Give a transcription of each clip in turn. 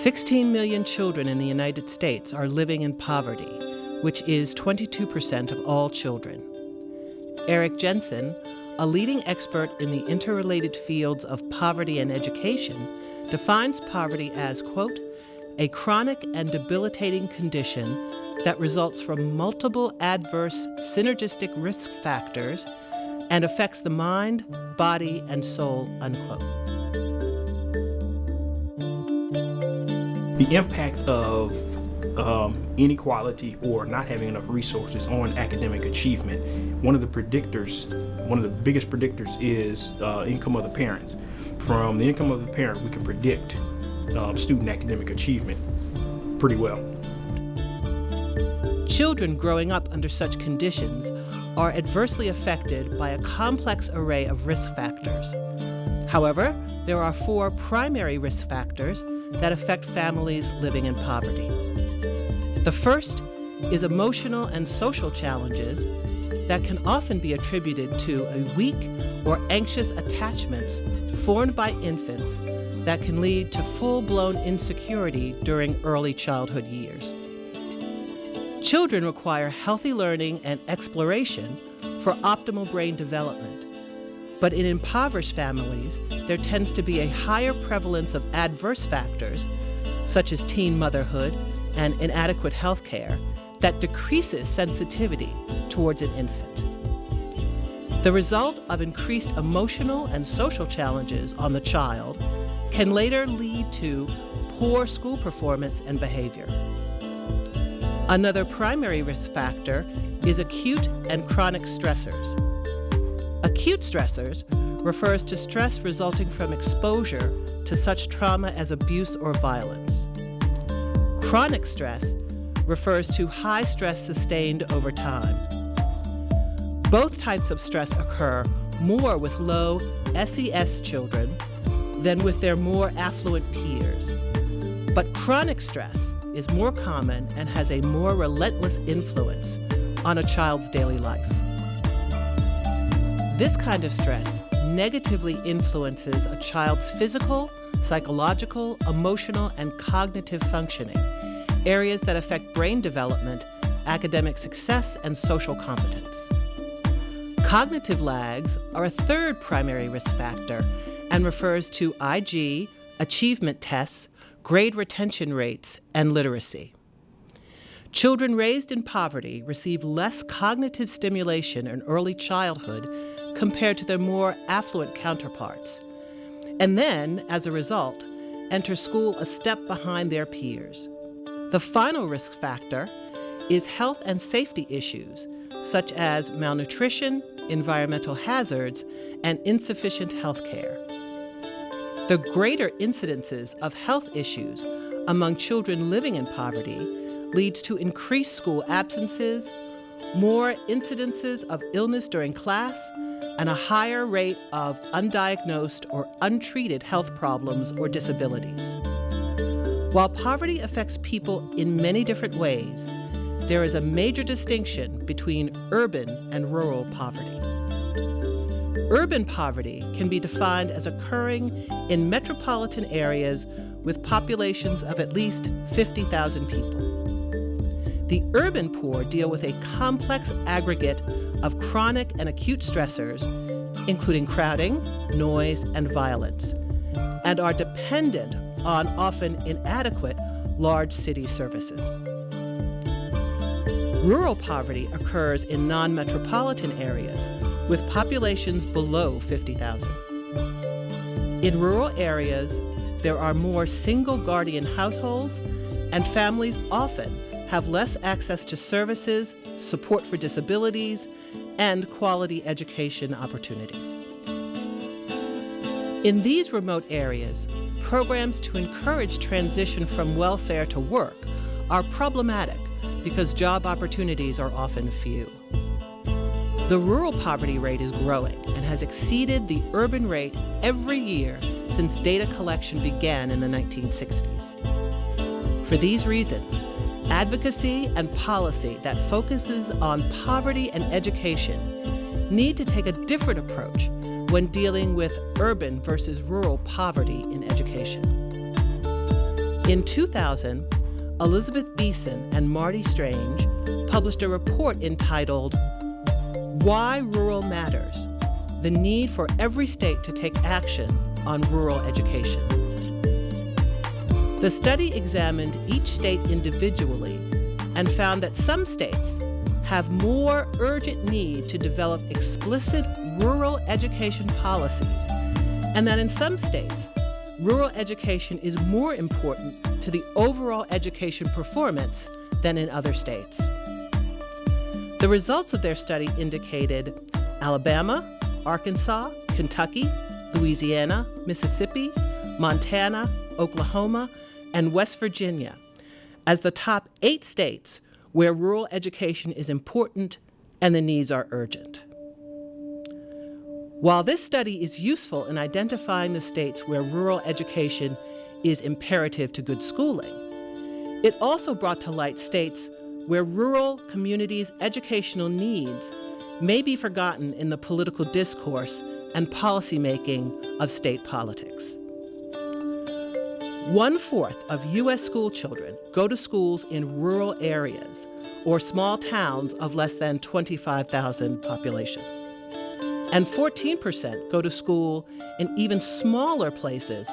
16 million children in the United States are living in poverty, which is 22% of all children. Eric Jensen, a leading expert in the interrelated fields of poverty and education, defines poverty as, quote, a chronic and debilitating condition that results from multiple adverse synergistic risk factors and affects the mind, body, and soul, unquote. The impact of inequality or not having enough resources on academic achievement, one of the biggest predictors is income of the parents. From the income of the parent, we can predict student academic achievement pretty well. Children growing up under such conditions are adversely affected by a complex array of risk factors. However, there are 4 primary risk factors that affect families living in poverty. The first is emotional and social challenges that can often be attributed to a weak or anxious attachments formed by infants that can lead to full-blown insecurity during early childhood years. Children require healthy learning and exploration for optimal brain development. But in impoverished families, there tends to be a higher prevalence of adverse factors, such as teen motherhood and inadequate health care, that decreases sensitivity towards an infant. The result of increased emotional and social challenges on the child can later lead to poor school performance and behavior. Another primary risk factor is acute and chronic stressors. Acute stressors refers to stress resulting from exposure to such trauma as abuse or violence. Chronic stress refers to high stress sustained over time. Both types of stress occur more with low SES children than with their more affluent peers. But chronic stress is more common and has a more relentless influence on a child's daily life. This kind of stress negatively influences a child's physical, psychological, emotional, and cognitive functioning, areas that affect brain development, academic success, and social competence. Cognitive lags are a third primary risk factor and refers to IG, achievement tests, grade retention rates, and literacy. Children raised in poverty receive less cognitive stimulation in early childhood compared to their more affluent counterparts, and then, as a result, enter school a step behind their peers. The final risk factor is health and safety issues, such as malnutrition, environmental hazards, and insufficient health care. The greater incidences of health issues among children living in poverty leads to increased school absences, more incidences of illness during class, and a higher rate of undiagnosed or untreated health problems or disabilities. While poverty affects people in many different ways, there is a major distinction between urban and rural poverty. Urban poverty can be defined as occurring in metropolitan areas with populations of at least 50,000 people. The urban poor deal with a complex aggregate of chronic and acute stressors, including crowding, noise, and violence, and are dependent on often inadequate large city services. Rural poverty occurs in non-metropolitan areas with populations below 50,000. In rural areas, there are more single guardian households, and families often have less access to services, support for disabilities, and quality education opportunities. In these remote areas, programs to encourage transition from welfare to work are problematic because job opportunities are often few. The rural poverty rate is growing and has exceeded the urban rate every year since data collection began in the 1960s. For these reasons, advocacy and policy that focuses on poverty and education need to take a different approach when dealing with urban versus rural poverty in education. In 2000, Elizabeth Beeson and Marty Strange published a report entitled Why Rural Matters: The Need for Every State to Take Action on Rural Education. The study examined each state individually and found that some states have more urgent need to develop explicit rural education policies, and that in some states, rural education is more important to the overall education performance than in other states. The results of their study indicated Alabama, Arkansas, Kentucky, Louisiana, Mississippi, Montana, Oklahoma, and West Virginia as the top 8 states where rural education is important and the needs are urgent. While this study is useful in identifying the states where rural education is imperative to good schooling, it also brought to light states where rural communities' educational needs may be forgotten in the political discourse and policymaking of state politics. 1/4 of U.S. school children go to schools in rural areas or small towns of less than 25,000 population. And 14% go to school in even smaller places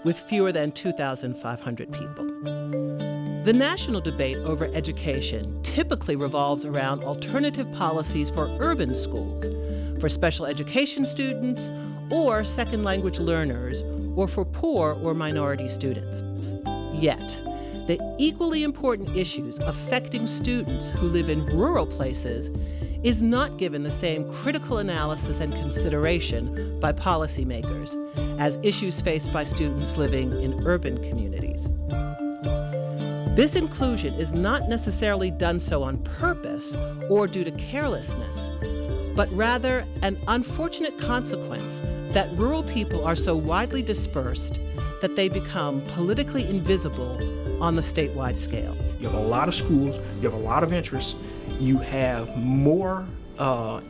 with fewer than 2,500 people. The national debate over education typically revolves around alternative policies for urban schools, for special education students or second language learners, or for poor or minority students. Yet, the equally important issues affecting students who live in rural places is not given the same critical analysis and consideration by policymakers as issues faced by students living in urban communities. This inclusion is not necessarily done so on purpose or due to carelessness, but rather an unfortunate consequence that rural people are so widely dispersed that they become politically invisible on the statewide scale. You have a lot of schools, you have a lot of interests, you have more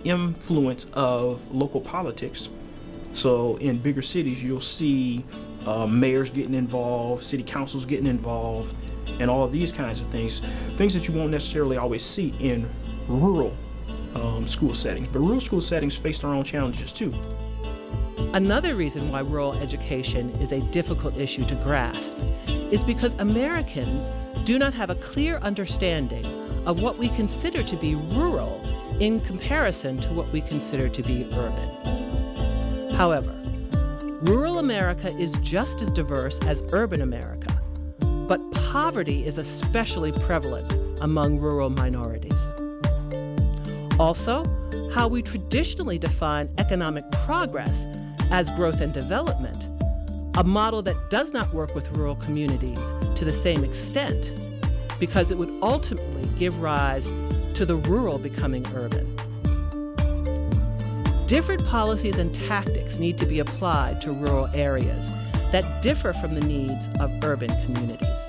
influence of local politics. So in bigger cities, you'll see mayors getting involved, city councils getting involved, and all of these kinds of things that you won't necessarily always see in rural school settings. But rural school settings face their own challenges too. Another reason why rural education is a difficult issue to grasp is because Americans do not have a clear understanding of what we consider to be rural in comparison to what we consider to be urban. However, rural America is just as diverse as urban America, but poverty is especially prevalent among rural minorities. Also, how we traditionally define economic progress as growth and development, a model that does not work with rural communities to the same extent because it would ultimately give rise to the rural becoming urban. Different policies and tactics need to be applied to rural areas that differ from the needs of urban communities.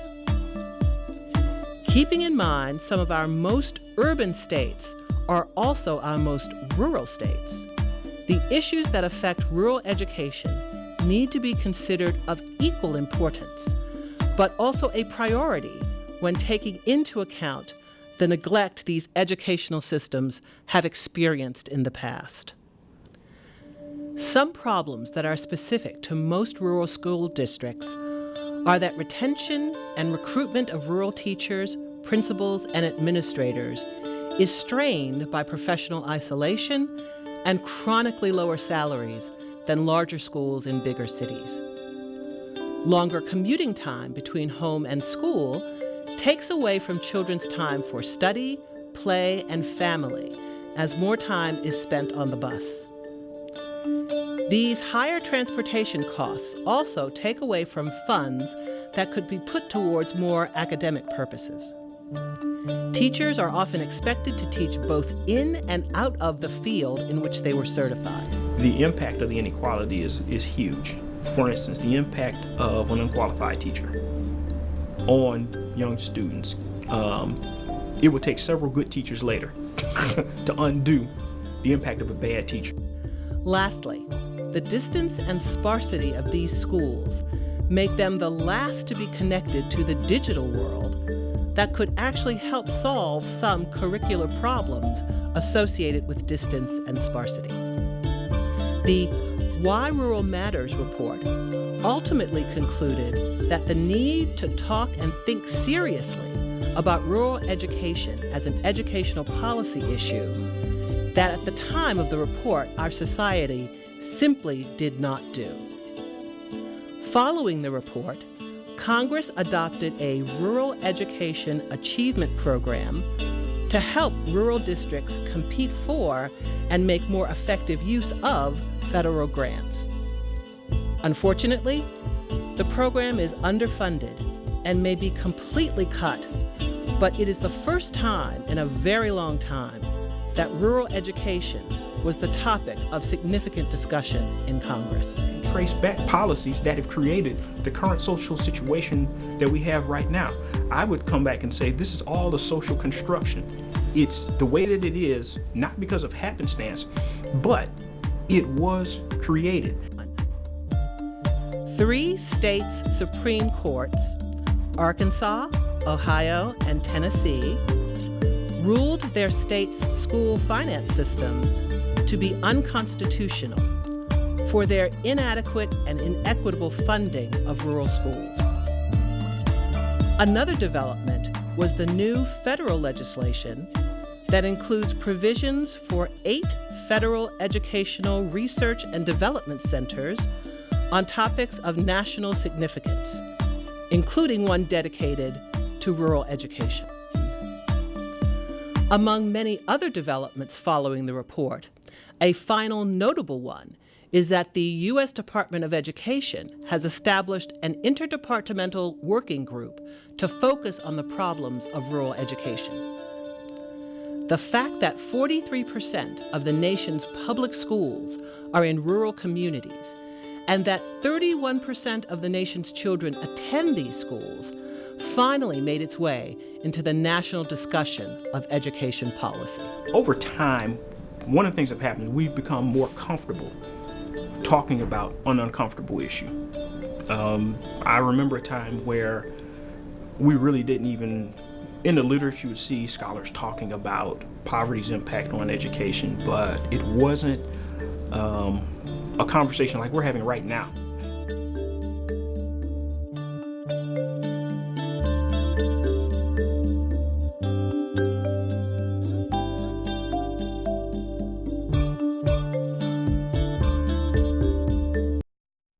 Keeping in mind some of our most urban states are also our most rural states, the issues that affect rural education need to be considered of equal importance, but also a priority when taking into account the neglect these educational systems have experienced in the past. Some problems that are specific to most rural school districts are that retention and recruitment of rural teachers, principals, and administrators is strained by professional isolation and chronically lower salaries than larger schools in bigger cities. Longer commuting time between home and school takes away from children's time for study, play, and family, as more time is spent on the bus. These higher transportation costs also take away from funds that could be put towards more academic purposes. Teachers are often expected to teach both in and out of the field in which they were certified. The impact of the inequality is huge. For instance, the impact of an unqualified teacher on young students. It would take several good teachers later to undo the impact of a bad teacher. Lastly, the distance and sparsity of these schools make them the last to be connected to the digital world that could actually help solve some curricular problems associated with distance and sparsity. The Why Rural Matters report ultimately concluded that the need to talk and think seriously about rural education as an educational policy issue that at the time of the report our society simply did not do. Following the report, Congress adopted a Rural Education Achievement Program to help rural districts compete for and make more effective use of federal grants. Unfortunately, the program is underfunded and may be completely cut, but it is the first time in a very long time that rural education was the topic of significant discussion in Congress. Trace back policies that have created the current social situation that we have right now. I would come back and say this is all a social construction. It's the way that it is, not because of happenstance, but it was created. 3 states' Supreme Courts, Arkansas, Ohio, and Tennessee, ruled their states' school finance systems to be unconstitutional for their inadequate and inequitable funding of rural schools. Another development was the new federal legislation that includes provisions for 8 federal educational research and development centers on topics of national significance, including one dedicated to rural education. Among many other developments following the report, a final notable one is that the U.S. Department of Education has established an interdepartmental working group to focus on the problems of rural education. The fact that 43% of the nation's public schools are in rural communities and that 31% of the nation's children attend these schools finally made its way into the national discussion of education policy. Over time, one of the things that happened is we've become more comfortable talking about an uncomfortable issue. I remember a time where we really didn't even, in the literature you would see scholars talking about poverty's impact on education, but it wasn't a conversation like we're having right now.